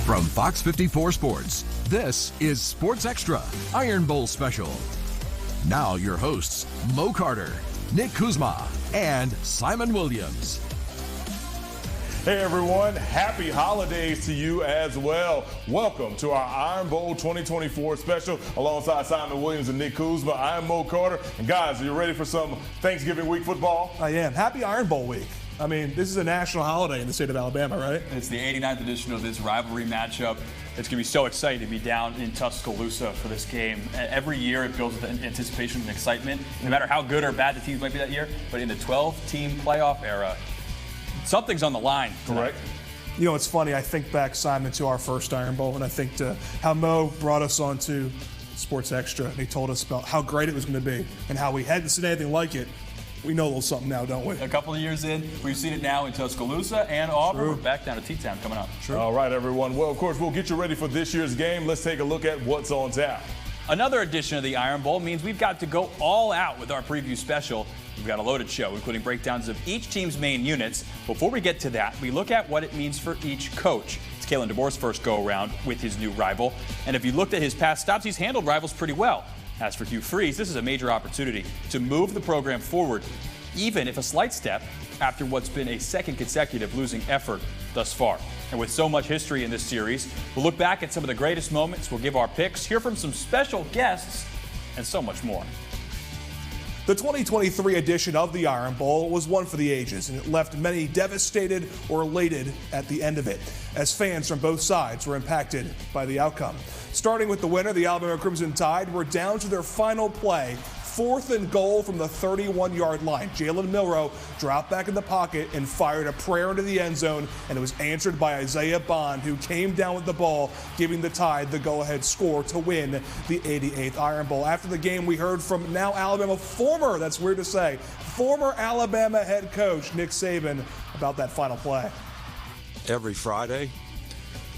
From FOX54 Sports, this is Sports Extra Iron Bowl Special. Now your hosts, Mo Carter, Nick Kuzma, and Simon Williams. Hey everyone, happy holidays to you as well. Welcome to our Iron Bowl 2024 special alongside Simon Williams and Nick Kuzma. I'm Mo Carter. And guys, are you ready for some Thanksgiving week football? I am. Happy Iron Bowl week. I mean, this is a national holiday in the state of Alabama, right? It's the 89th edition of this rivalry matchup. It's going to be so exciting to be down in Tuscaloosa for this game. Every year it builds with anticipation and excitement, no matter how good or bad the teams might be that year. But in the 12-team playoff era, something's on the line tonight. Correct. You know, it's funny. I think back, Simon, to our first Iron Bowl, and I think to how Mo brought us on to Sports Extra, and he told us about how great it was going to be and how we hadn't seen anything like it. We know a little something now, don't we? A couple of years in, we've seen it now in Tuscaloosa and Auburn. We're back down to T-Town coming up. True. All right, everyone. Well, of course, we'll get you ready for this year's game. Let's take a look at what's on tap. Another edition of the Iron Bowl means we've got to go all out with our preview special. We've got a loaded show, including breakdowns of each team's main units. Before we get to that, we look at what it means for each coach. It's Kalen DeBoer's first go-around with his new rival. And if you looked at his past stops, he's handled rivals pretty well. As for Hugh Freeze, this is a major opportunity to move the program forward, even if a slight step after what's been a second consecutive losing effort thus far. And with so much history in this series, we'll look back at some of the greatest moments, we'll give our picks, hear from some special guests, and so much more. The 2023 edition of the Iron Bowl was one for the ages, and it left many devastated or elated at the end of it, as fans from both sides were impacted by the outcome. Starting with the winner, the Alabama Crimson Tide were down to their final play. 4th and goal from the 31-yard line. Jalen Milroe dropped back in the pocket and fired a prayer into the end zone, and it was answered by Isaiah Bond, who came down with the ball, giving the Tide the go-ahead score to win the 88th Iron Bowl. After the game, we heard from now Alabama former, that's weird to say, former Alabama head coach Nick Saban about that final play. Every Friday,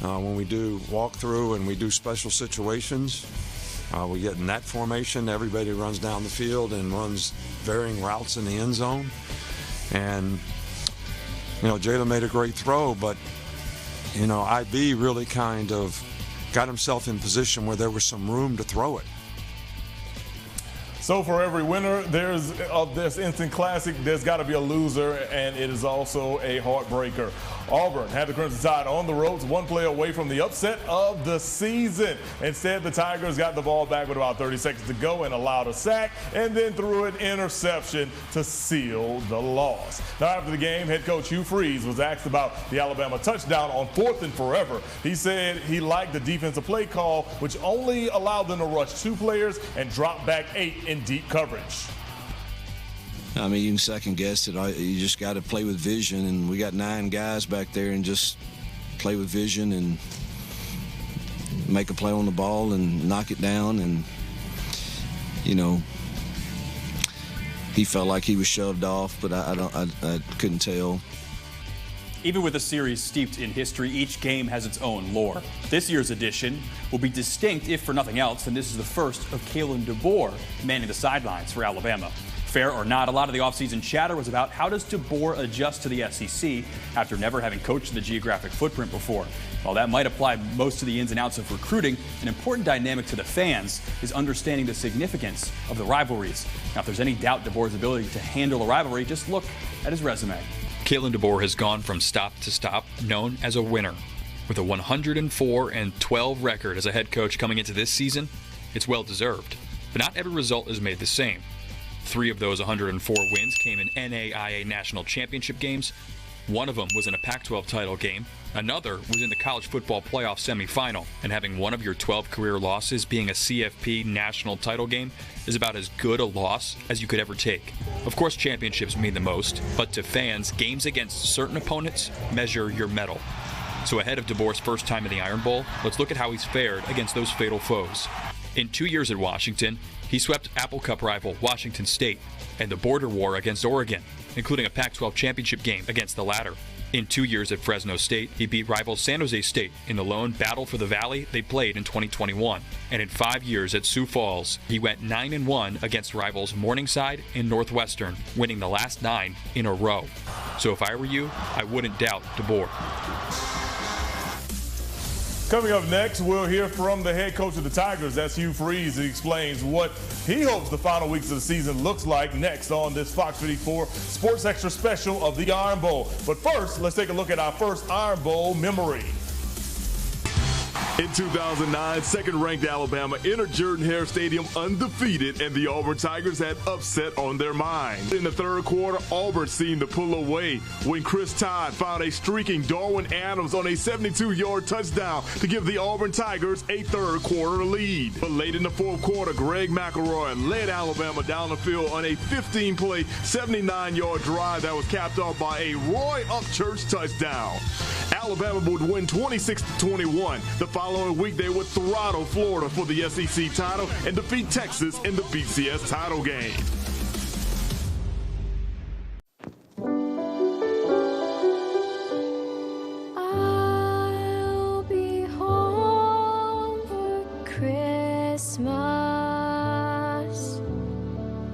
when we do walkthrough and we do special situations, we get in that formation. Everybody runs down the field and runs varying routes in the end zone. And, you know, Jalen made a great throw, but, you know, IB really kind of got himself in position where there was some room to throw it. So for every winner, there's this instant classic, there's got to be a loser, and it is also a heartbreaker. Auburn had the Crimson Tide on the ropes, one play away from the upset of the season. Instead, the Tigers got the ball back with about 30 seconds to go and allowed a sack, and then threw an interception to seal the loss. Now, after the game, head coach Hugh Freeze was asked about the Alabama touchdown on 4th and forever. He said he liked the defensive play call, which only allowed them to rush 2 players and drop back 8 in deep coverage. I mean, you can second guess it. You just got to play with vision, and we got 9 guys back there, and just play with vision and make a play on the ball and knock it down. And, you know, he felt like he was shoved off, but I couldn't tell. Even with a series steeped in history, each game has its own lore. This year's edition will be distinct, if for nothing else, and this is the first of Kalen DeBoer manning the sidelines for Alabama. Fair or not, a lot of the offseason chatter was about how does DeBoer adjust to the SEC after never having coached the geographic footprint before. While that might apply most to the ins and outs of recruiting, an important dynamic to the fans is understanding the significance of the rivalries. Now, if there's any doubt DeBoer's ability to handle a rivalry, just look at his resume. Kalen DeBoer has gone from stop to stop, known as a winner. With a 104-12 record as a head coach coming into this season, it's well-deserved. But not every result is made the same. 3 of those 104 wins came in NAIA national championship games. One of them was in a Pac-12 title game. Another was in the college football playoff semifinal. And having one of your 12 career losses being a CFP national title game is about as good a loss as you could ever take. Of course, championships mean the most, but to fans, games against certain opponents measure your mettle. So ahead of DeBoer's first time in the Iron Bowl, let's look at how he's fared against those fatal foes. In 2 years at Washington, he swept Apple Cup rival Washington State and the border war against Oregon, including a Pac-12 championship game against the latter. In 2 years at Fresno State, he beat rival San Jose State in the lone battle for the Valley they played in 2021. And in 5 years at Sioux Falls, he went 9-1 against rivals Morningside and Northwestern, winning the last 9 in a row. So if I were you, I wouldn't doubt DeBoer. Coming up next, we'll hear from the head coach of the Tigers. That's Hugh Freeze. He explains what he hopes the final weeks of the season looks like next on this Fox 54 Sports Extra special of the Iron Bowl. But first, let's take a look at our first Iron Bowl memory. In 2009, second-ranked Alabama entered Jordan-Hare Stadium undefeated, and the Auburn Tigers had upset on their mind. In the third quarter, Auburn seemed to pull away when Chris Todd found a streaking Darwin Adams on a 72-yard touchdown to give the Auburn Tigers a third-quarter lead. But late in the fourth quarter, Greg McElroy led Alabama down the field on a 15-play, 79-yard drive that was capped off by a Roy Upchurch touchdown. Alabama would win 26-21. The following week, they would throttle Florida for the SEC title and defeat Texas in the BCS title game. I'll be home for Christmas.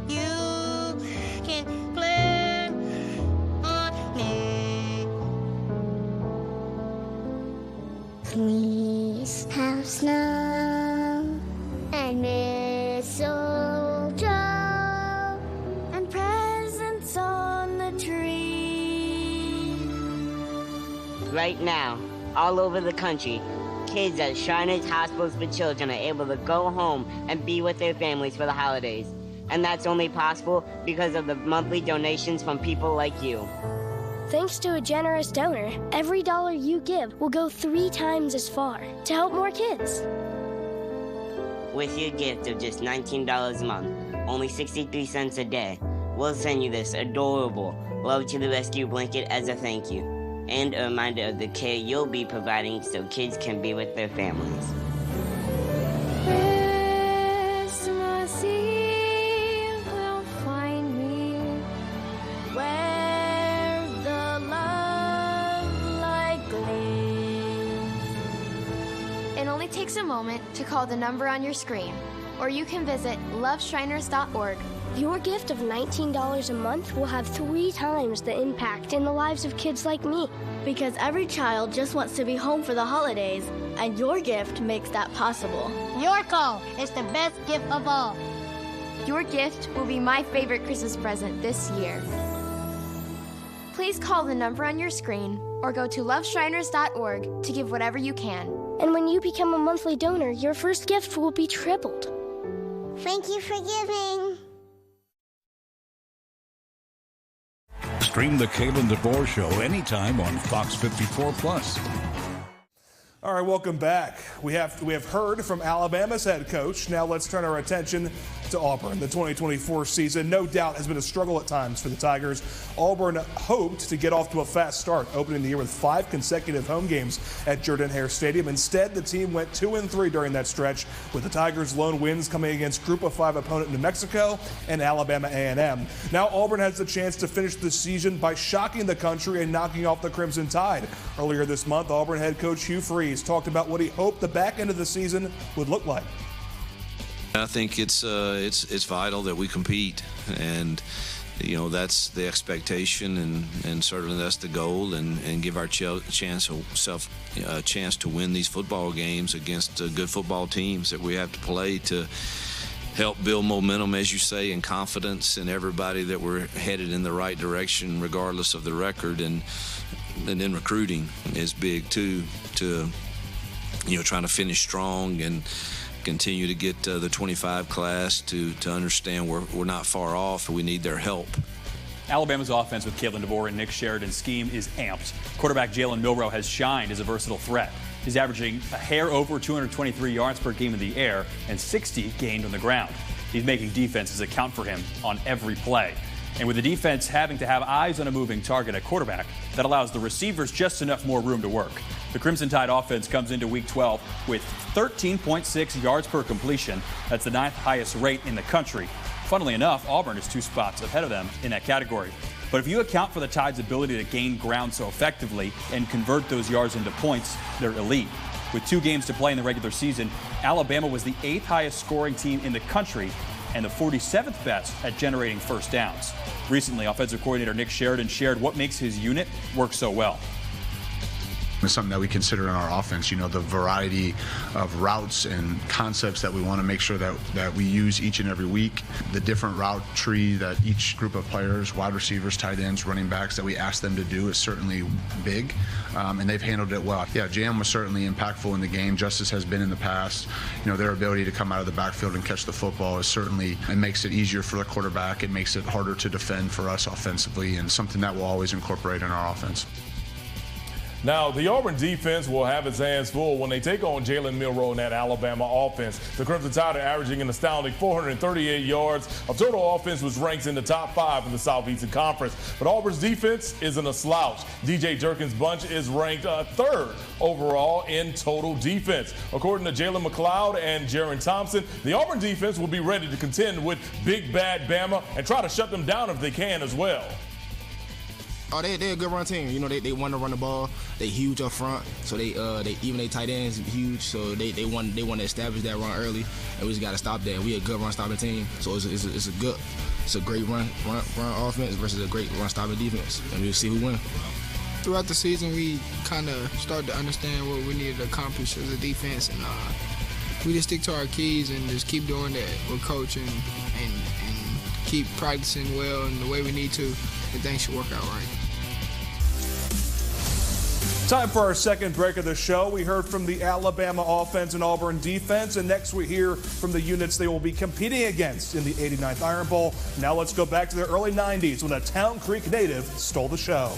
You can plan on me. Please have snow and mistletoe and presents on the tree. Right now, all over the country, kids at Shriners Hospitals for Children are able to go home and be with their families for the holidays. And that's only possible because of the monthly donations from people like you. Thanks to a generous donor, every dollar you give will go 3 times as far to help more kids. With your gift of just $19 a month, only 63 cents a day, we'll send you this adorable Love to the Rescue blanket as a thank you, and a reminder of the care you'll be providing so kids can be with their families. Christmas Eve will find me where the love light gleams. It only takes a moment to call the number on your screen, or you can visit loveshriners.org. Your gift of $19 a month will have 3 times the impact in the lives of kids like me. Because every child just wants to be home for the holidays, and your gift makes that possible. Your call is the best gift of all. Your gift will be my favorite Christmas present this year. Please call the number on your screen or go to loveshriners.org to give whatever you can. And when you become a monthly donor, your first gift will be tripled. Thank you for giving. Stream the Kalen DeVore Show anytime on Fox 54 Plus. All right, welcome back. We have heard from Alabama's head coach. Now let's turn our attention to Auburn. The 2024 season, no doubt, has been a struggle at times for the Tigers. Auburn hoped to get off to a fast start, opening the year with 5 consecutive home games at Jordan-Hare Stadium. Instead, the team went 2-3 during that stretch, with the Tigers' lone wins coming against Group of 5 opponent New Mexico and Alabama A&M. Now Auburn has the chance to finish the season by shocking the country and knocking off the Crimson Tide. Earlier this month, Auburn head coach Hugh Freeze talked about what he hoped the back end of the season would look like. I think it's vital that we compete, and that's the expectation, and certainly that's the goal, and give our chance to win these football games against good football teams that we have to play to help build momentum, as you say, and confidence in everybody that we're headed in the right direction regardless of the record, and then recruiting is big too, to trying to finish strong and continue to get the 25 class to understand we're not far off and we need their help. Alabama's offense with Kalen DeVore and Nick Sheridan's scheme is amped. Quarterback Jalen Milroe has shined as a versatile threat. He's averaging a hair over 223 yards per game in the air and 60 gained on the ground. He's making defenses account for him on every play. And with the defense having to have eyes on a moving target at quarterback, that allows the receivers just enough more room to work. The Crimson Tide offense comes into Week 12 with 13.6 yards per completion. That's the 9th highest rate in the country. Funnily enough, Auburn is 2 spots ahead of them in that category. But if you account for the Tide's ability to gain ground so effectively and convert those yards into points, they're elite. With 2 games to play in the regular season, Alabama was the 8th highest scoring team in the country and the 47th best at generating first downs. Recently, offensive coordinator Nick Sheridan shared what makes his unit work so well. It's something that we consider in our offense, the variety of routes and concepts that we want to make sure that we use each and every week. The different route tree that each group of players, wide receivers, tight ends, running backs, that we ask them to do is certainly big, and they've handled it well. Yeah, Jam was certainly impactful in the game, just as has been in the past. Their ability to come out of the backfield and catch the football is certainly, it makes it easier for the quarterback. It makes it harder to defend for us offensively, and something that we'll always incorporate in our offense. Now, the Auburn defense will have its hands full when they take on Jalen Milroe and that Alabama offense. The Crimson Tide are averaging an astounding 438 yards of total offense, which ranks in the top 5 in the Southeastern Conference. But Auburn's defense isn't a slouch. DJ Durkin's bunch is ranked 3rd overall in total defense. According to Jalen McLeod and Jaron Thompson, the Auburn defense will be ready to contend with Big Bad Bama and try to shut them down if they can as well. Oh, they're a good run team. They want to run the ball. They huge up front, so they even their tight ends huge. So they want to establish that run early, and we just got to stop that. We a good run stopping team, so it's a great run offense versus a great run stopping defense, and we'll see who wins. Throughout the season, we kind of started to understand what we needed to accomplish as a defense, and we just stick to our keys and just keep doing that with coaching and keep practicing well and the way we need to, and things should work out right. Time for our second break of the show. We heard from the Alabama offense and Auburn defense, and next we hear from the units they will be competing against in the 89th Iron Bowl. Now let's go back to the early 90s when a Town Creek native stole the show.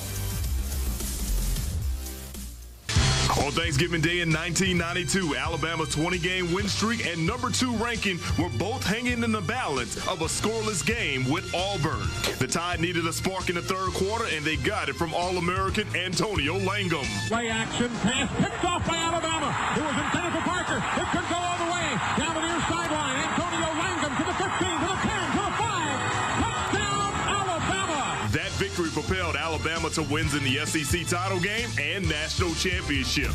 On Thanksgiving Day in 1992, Alabama's 20-game win streak and number 2 ranking were both hanging in the balance of a scoreless game with Auburn. The Tide needed a spark in the 3rd quarter, and they got it from All-American Antonio Langham. Play action pass picked off by Alabama. It was intended for Parker. It could go all the way down to the near sideline. Antonio Langham to the 15, to the 10, to the 5. Touchdown, Alabama! That victory propelled Alabama to wins in the SEC title game and national championship.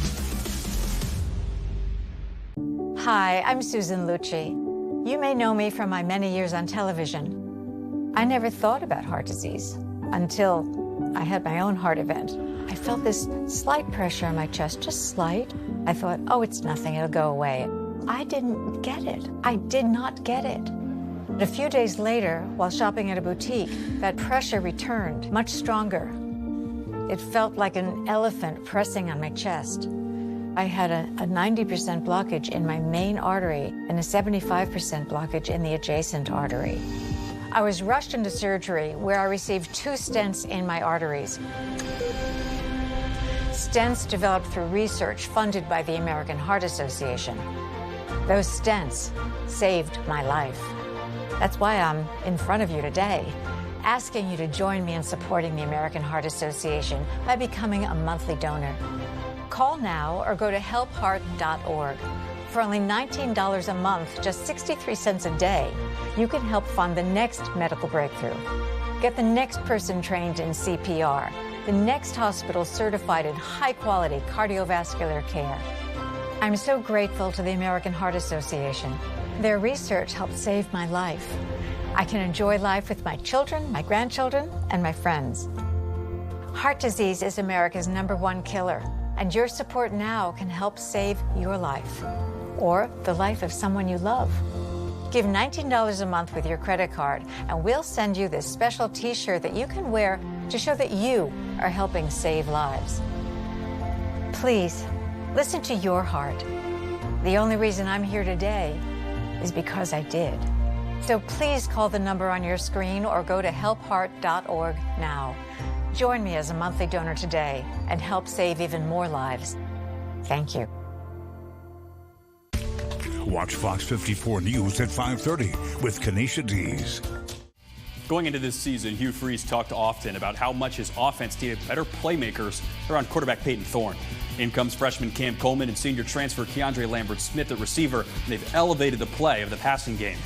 Hi, I'm Susan Lucci. You may know me from my many years on television. I never thought about heart disease until I had my own heart event. I felt this slight pressure on my chest, just slight. I thought, oh, it's nothing, it'll go away. I didn't get it. I did not get it. But a few days later, while shopping at a boutique, that pressure returned, much stronger. It felt like an elephant pressing on my chest. I had a 90% blockage in my main artery and a 75% blockage in the adjacent artery. I was rushed into surgery where I received 2 stents in my arteries. Stents developed through research funded by the American Heart Association. Those stents saved my life. That's why I'm in front of you today, asking you to join me in supporting the American Heart Association by becoming a monthly donor. Call now or go to helpheart.org. For only $19 a month, just 63 cents a day, you can help fund the next medical breakthrough. Get the next person trained in CPR, the next hospital certified in high-quality cardiovascular care. I'm so grateful to the American Heart Association. Their research helped save my life. I can enjoy life with my children, my grandchildren, and my friends. Heart disease is America's #1 killer, and your support now can help save your life or the life of someone you love. Give $19 a month with your credit card, and we'll send you this special T-shirt that you can wear to show that you are helping save lives. Please, listen to your heart. The only reason I'm here today is because I did. So please call the number on your screen or go to helpheart.org now. Join me as a monthly donor today and help save even more lives. Thank you. Watch Fox 54 News at 5:30 with Kanisha Dees. Going into this season, Hugh Freeze talked often about how much his offense needed better playmakers around quarterback Peyton Thorne. In comes freshman Cam Coleman and senior transfer Keandre Lambert-Smith at receiver, and they've elevated the play of the passing game.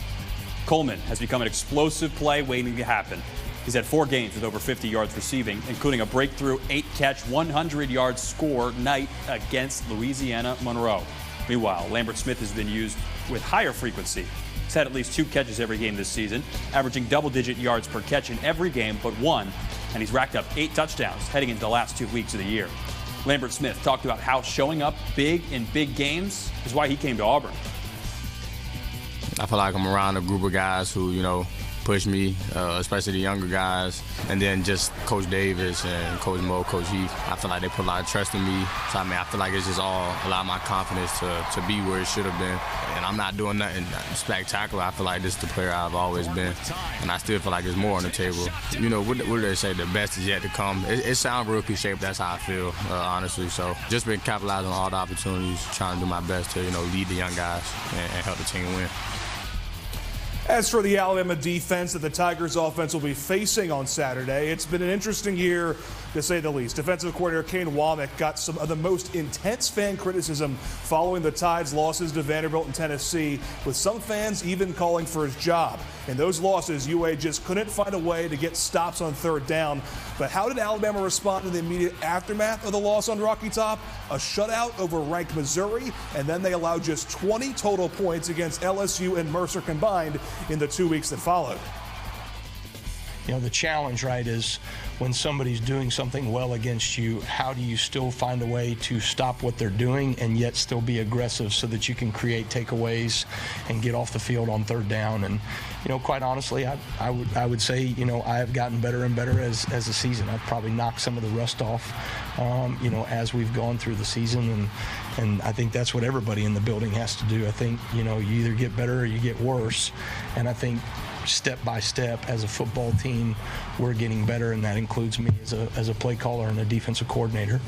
Coleman has become an explosive play waiting to happen. He's had 4 games with over 50 yards receiving, including a breakthrough 8-catch, 100-yard score night against Louisiana Monroe. Meanwhile, Lambert-Smith has been used with higher frequency. He's had at least 2 catches every game this season, averaging double-digit yards per catch in every game but 1, and he's racked up 8 touchdowns heading into the last 2 weeks of the year. Lambert Smith talked about how showing up big in big games is why he came to Auburn. I feel like I'm around a group of guys who, push me, especially the younger guys. And then just Coach Davis and Coach Mo, Coach Heath, I feel like they put a lot of trust in me. So, I feel like it's just all allowed my confidence to be where it should have been. And I'm not doing nothing spectacular. I feel like this is the player I've always been. And I still feel like there's more on the table. What do they say? The best is yet to come. It sounds real cliche, but that's how I feel, honestly. So just been capitalizing on all the opportunities, trying to do my best to, lead the young guys and help the team win. As for the Alabama defense that the Tigers offense will be facing on Saturday, it's been an interesting year to say the least. Defensive coordinator Kane Womack got some of the most intense fan criticism following the Tide's losses to Vanderbilt and Tennessee, with some fans even calling for his job. In those losses, UA just couldn't find a way to get stops on third down. But how did Alabama respond to the immediate aftermath of the loss on Rocky Top? A shutout over ranked Missouri, and then they allowed just 20 total points against LSU and Mercer combined in the 2 weeks that followed. The challenge, right, is when somebody's doing something well against you, how do you still find a way to stop what they're doing and yet still be aggressive so that you can create takeaways and get off the field on third down? And, quite honestly, I would say, I have gotten better and better as the season. I've probably knocked some of the rust off, as we've gone through the season. And I think that's what everybody in the building has to do. I think, you either get better or you get worse. And I think step by step as a football team, we're getting better, and that includes me as a play caller and a defensive coordinator.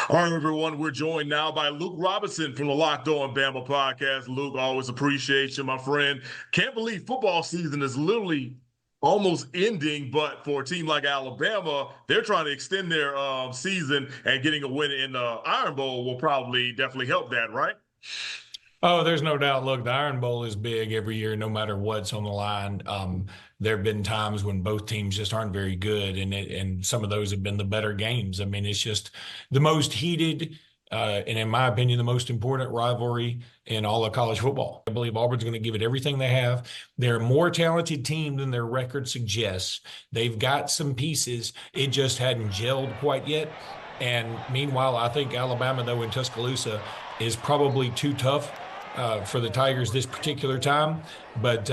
All right, everyone, we're joined now by Luke Robinson from the Locked On Bama podcast. Luke, always appreciate you, my friend. Can't believe football season is literally almost ending, but for a team like Alabama, they're trying to extend their season, and getting a win in the Iron Bowl will probably definitely help that, right? Oh, there's no doubt. Look, the Iron Bowl is big every year, no matter what's on the line. There have been times when both teams just aren't very good, and some of those have been the better games. I mean, it's just the most heated and, in my opinion, the most important rivalry in all of college football. I believe Auburn's going to give it everything they have. They're a more talented team than their record suggests. They've got some pieces. It just hadn't gelled quite yet. And meanwhile, I think Alabama, though, in Tuscaloosa is probably too tough for the Tigers this particular time. But,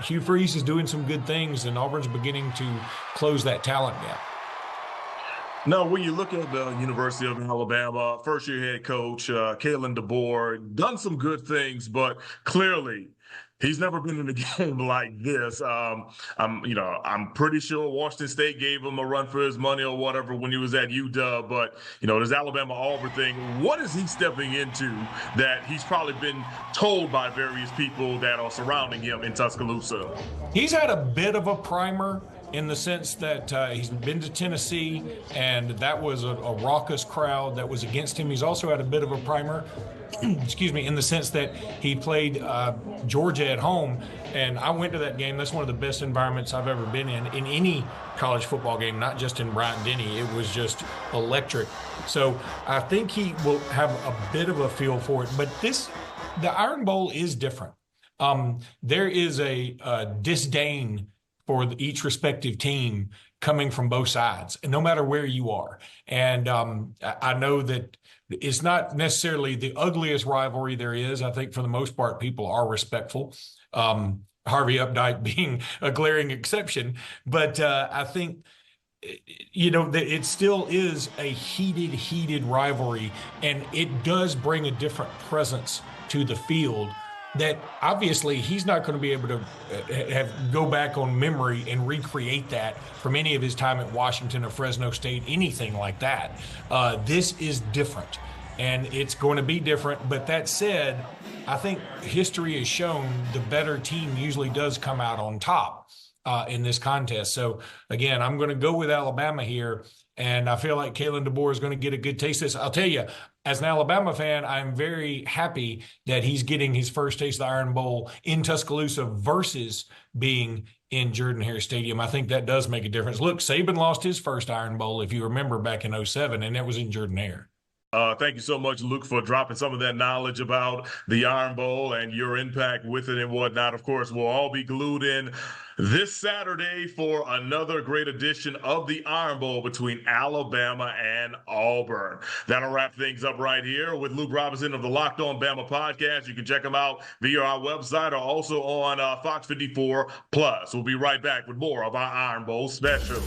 Hugh Freeze is doing some good things, and Auburn's beginning to close that talent gap. Now, when you look at the University of Alabama, first-year head coach, Kalen DeBoer, done some good things, but clearly he's never been in a game like this. I'm pretty sure Washington State gave him a run for his money or whatever when he was at UW. But, this Alabama-Auburn thing, what is he stepping into that he's probably been told by various people that are surrounding him in Tuscaloosa? He's had a bit of a primer in the sense that he's been to Tennessee, and that was a raucous crowd that was against him. He's also had a bit of a primer in the sense that he played Georgia at home, and I went to that game. That's one of the best environments I've ever been in any college football game, not just in Bryant-Denny. It was just electric. So I think he will have a bit of a feel for it. But the Iron Bowl is different. There is a disdain for each respective team coming from both sides, and no matter where you are. And I know that it's not necessarily the ugliest rivalry there is. I think for the most part, people are respectful. Harvey Updike being a glaring exception. But I think, it still is a heated rivalry, and it does bring a different presence to the field that obviously he's not going to be able to go back on memory and recreate that from any of his time at Washington or Fresno State, anything like that. This is different, and it's going to be different. But that said, I think history has shown the better team usually does come out on top in this contest. So, again, I'm going to go with Alabama here, and I feel like Kalen DeBoer is going to get a good taste of this. I'll tell you, as an Alabama fan, I'm very happy that he's getting his first taste of the Iron Bowl in Tuscaloosa versus being in Jordan-Hare Stadium. I think that does make a difference. Look, Saban lost his first Iron Bowl, if you remember, back in 2007, and that was in Jordan-Hare. Thank you so much, Luke, for dropping some of that knowledge about the Iron Bowl and your impact with it and whatnot. Of course, we'll all be glued in this Saturday for another great edition of the Iron Bowl between Alabama and Auburn. That'll wrap things up right here with Luke Robinson of the Locked On Bama podcast. You can check him out via our website or also on FOX54 Plus. We'll be right back with more of our Iron Bowl special.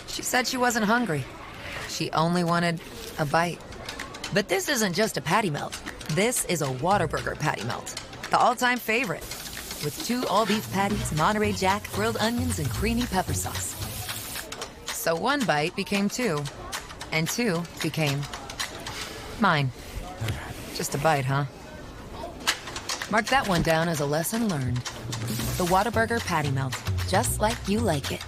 She said she wasn't hungry. She only wanted a bite. But this isn't just a patty melt. This is a Whataburger patty melt. The all-time favorite. With 2 all-beef patties, Monterey Jack, grilled onions, and creamy pepper sauce. So 1 bite became 2. And 2 became mine. Just a bite, huh? Mark that one down as a lesson learned. The Whataburger patty melt. Just like you like it.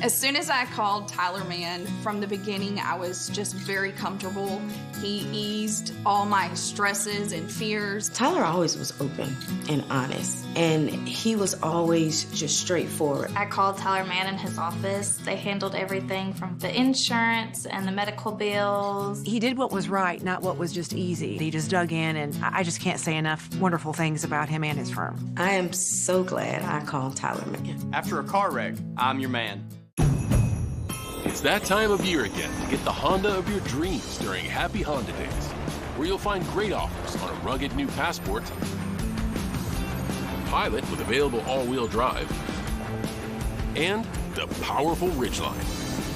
As soon as I called Tyler Mann, from the beginning, I was just very comfortable. He eased all my stresses and fears. Tyler always was open and honest, and he was always just straightforward. I called Tyler Mann in his office. They handled everything from the insurance and the medical bills. He did what was right, not what was just easy. He just dug in, and I just can't say enough wonderful things about him and his firm. I am so glad I called Tyler Mann. After a car wreck, I'm your man. It's that time of year again to get the Honda of your dreams during Happy Honda Days, where you'll find great offers on a rugged new Passport, Pilot with available all-wheel drive, and the powerful Ridgeline.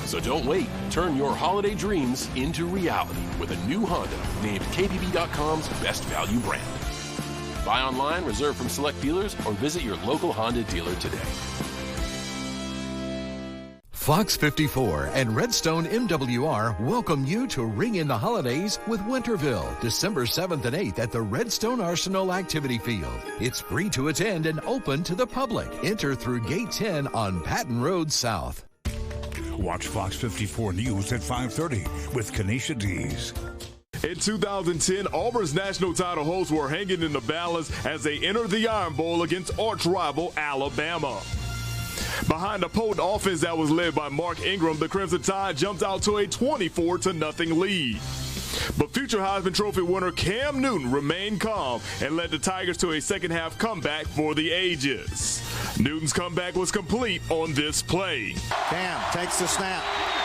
So don't wait. Turn your holiday dreams into reality with a new Honda named KBB.com's best value brand. Buy online, reserve from select dealers, or visit your local Honda dealer today. FOX54 and Redstone MWR welcome you to ring in the holidays with Winterville, December 7th and 8th at the Redstone Arsenal Activity Field. It's free to attend and open to the public. Enter through Gate 10 on Patton Road South. Watch Fox 54 News at 5:30 with Kanisha Dees. In 2010, Auburn's national title hopes were hanging in the balance as they entered the Iron Bowl against arch rival Alabama. Behind a potent offense that was led by Mark Ingram, the Crimson Tide jumped out to a 24-0 lead. But future Heisman Trophy winner Cam Newton remained calm and led the Tigers to a second-half comeback for the ages. Newton's comeback was complete on this play. Cam takes the snap,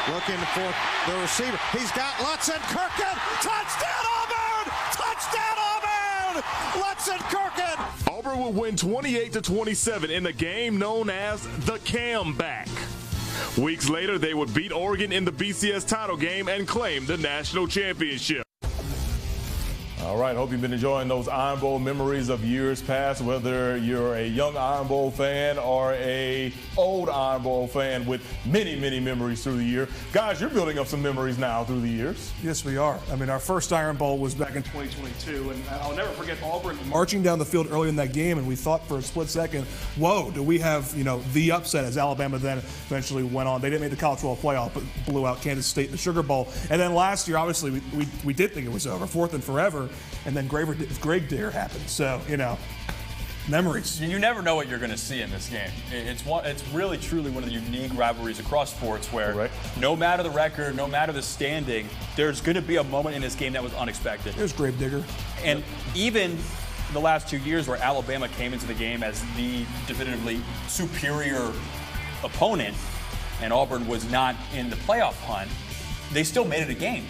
looking for the receiver. He's got Lutsen Kirkin. Touchdown Auburn! Touchdown Auburn! Lutsen Kirkin! Auburn will win 28-27 in the game known as the Comeback. Weeks later, they would beat Oregon in the BCS title game and claim the national championship. All right, hope you've been enjoying those Iron Bowl memories of years past, whether you're a young Iron Bowl fan or a old Iron Bowl fan with many, many memories through the year. Guys, you're building up some memories now through the years. Yes, we are. I mean, our first Iron Bowl was back in 2022, and I'll never forget Auburn marching down the field early in that game, and we thought for a split second, whoa, do we have, the upset, as Alabama then eventually went on. They didn't make the College Football Playoff, but blew out Kansas State in the Sugar Bowl. And then last year, obviously, we did think it was over, fourth and forever. And then Greg Dare happened. So, memories. You never know what you're going to see in this game. It's really, truly one of the unique rivalries across sports where no matter the record, no matter the standing, there's going to be a moment in this game that was unexpected. There's Grave Digger. And even the last 2 years where Alabama came into the game as the definitively superior opponent and Auburn was not in the playoff hunt, they still made it a game.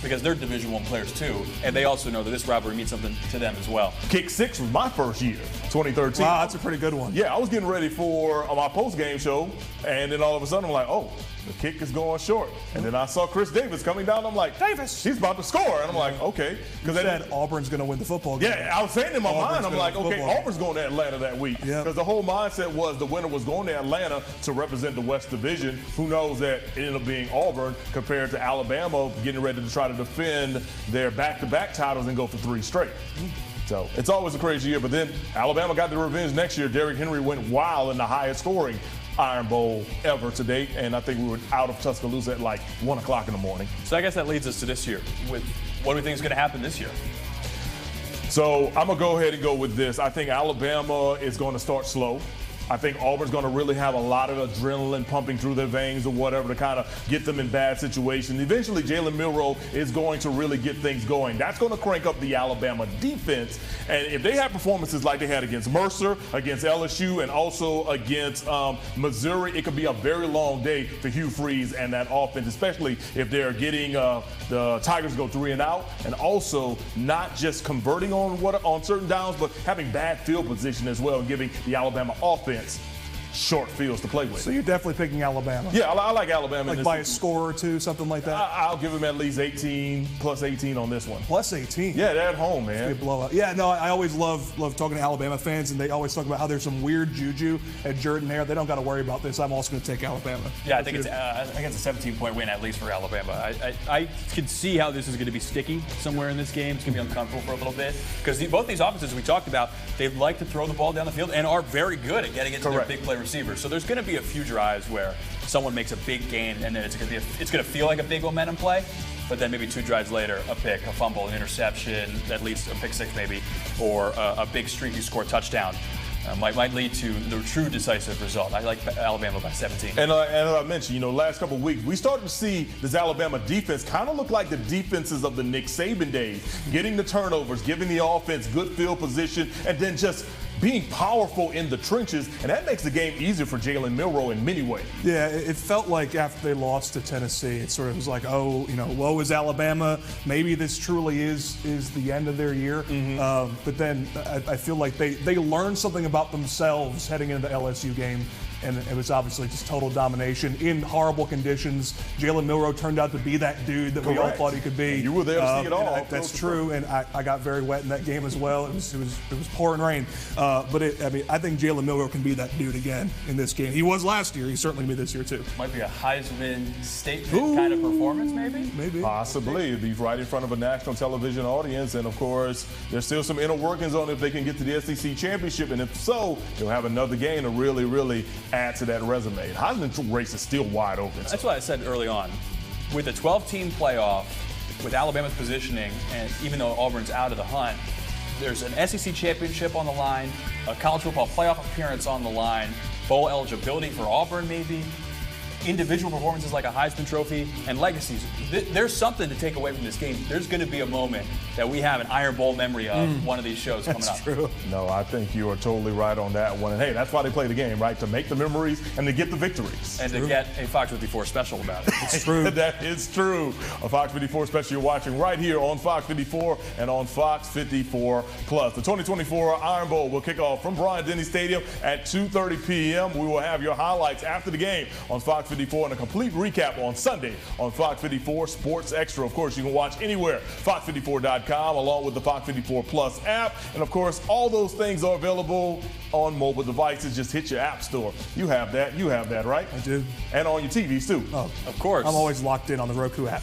Because they're Division I players too, and they also know that this rivalry means something to them as well. Kick 6 was my first year, 2013. Wow, that's a pretty good one. Yeah, I was getting ready for my post-game show, and then all of a sudden I'm like, oh, the kick is going short. And then I saw Chris Davis coming down. I'm like, Davis, he's about to score. And I'm like, okay. Because they said Auburn's going to win the football game. Yeah, I was saying in my mind, I'm like, okay, Auburn's going to Atlanta that week. Because the whole mindset was the winner was going to Atlanta to represent the West Division. Who knows that it ended up being Auburn compared to Alabama getting ready to try to defend their back-to-back titles and go for 3 straight. So it's always a crazy year. But then Alabama got the revenge next year. Derrick Henry went wild in the highest scoring Iron Bowl ever to date, and I think we were out of Tuscaloosa at like 1 o'clock in the morning. So I guess that leads us to this year. With what do we think is going to happen this year? So I'm going to go ahead and go with this. I think Alabama is going to start slow. I think Auburn's going to really have a lot of adrenaline pumping through their veins or whatever to kind of get them in bad situations. Eventually, Jalen Milroe is going to really get things going. That's going to crank up the Alabama defense. And if they have performances like they had against Mercer, against LSU, and also against Missouri, it could be a very long day for Hugh Freeze and that offense, especially if they're getting the Tigers go 3 and out, and also not just converting on certain downs, but having bad field position as well, and giving the Alabama offense short fields to play with. So you're definitely picking Alabama. Yeah, I like Alabama. Like by a score or two, something like that? I'll give them at least 18, plus 18 on this one. Plus 18? Yeah, they're at home, man. It's gonna be a blowout. Yeah, no, I always love talking to Alabama fans, and they always talk about how there's some weird juju at Jordan-Hare. They don't got to worry about this. I'm also going to take Alabama. Yeah, I think it's a 17-point win at least for Alabama. I can see how this is going to be sticky somewhere in this game. It's going to be uncomfortable for a little bit because both these offenses we talked about, they like to throw the ball down the field and are very good at getting it to their big play receivers. So there's going to be a few drives where someone makes a big gain and then it's going to feel like a big momentum play, but then maybe 2 drives later, a pick, a fumble, an interception that leads to a pick six maybe, or a big streaky score touchdown. Might lead to the true decisive result. I like Alabama by 17. And I mentioned, last couple of weeks, we started to see this Alabama defense kind of look like the defenses of the Nick Saban days, getting the turnovers, giving the offense good field position, and then just being powerful in the trenches, and that makes the game easier for Jalen Milroe in many ways. Yeah, it felt like after they lost to Tennessee, it sort of was like, woe is Alabama. Maybe this truly is the end of their year. But then I feel like they learned something about themselves heading into the LSU game, and it was obviously just total domination in horrible conditions. Jalen Milroe turned out to be that dude that we all thought he could be. And you were there to see it all. That's true, and I got very wet in that game as well. It was pouring rain. But I think Jalen Milroe can be that dude again in this game. He was last year. He's certainly going to be this year too. Might be a Heisman statement kind of performance, maybe? Maybe. Possibly. It'd be right in front of a national television audience. And, of course, there's still some inner workings on if they can get to the SEC championship. And if so, they'll have another game to really, really add to that resume. Heisman race is still wide open. That's what I said early on. With a 12-team playoff, with Alabama's positioning, and even though Auburn's out of the hunt, there's an SEC championship on the line, a college football playoff appearance on the line, bowl eligibility for Auburn maybe, individual performances like a Heisman Trophy, and legacies. There's something to take away from this game. There's going to be a moment that we have an Iron Bowl memory of one of these shows coming up. That's true. No, I think you are totally right on that one. And, hey, that's why they play the game, right? To make the memories and to get the victories. And to get a Fox 54 special about it. It's true. That is true. A Fox 54 special you're watching right here on Fox 54 and on Fox 54 Plus. The 2024 Iron Bowl will kick off from Bryant-Denny Stadium at 2:30 p.m. We will have your highlights after the game on Fox 54 and a complete recap on Sunday on Fox 54 Sports Extra. Of course, you can watch anywhere, fox54.com, along with the Fox 54 Plus app. And, of course, all those things are available on mobile devices. Just hit your app store. You have that, right? I do. And on your TVs, too. Oh, of course. I'm always locked in on the Roku app.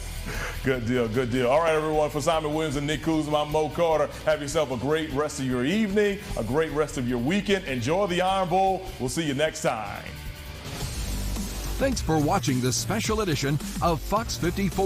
Good deal. All right, everyone, for Simon Williams and Nick Kuzma, I'm Mo Carter. Have yourself a great rest of your evening, a great rest of your weekend. Enjoy the Iron Bowl. We'll see you next time. Thanks for watching this special edition of Fox 54.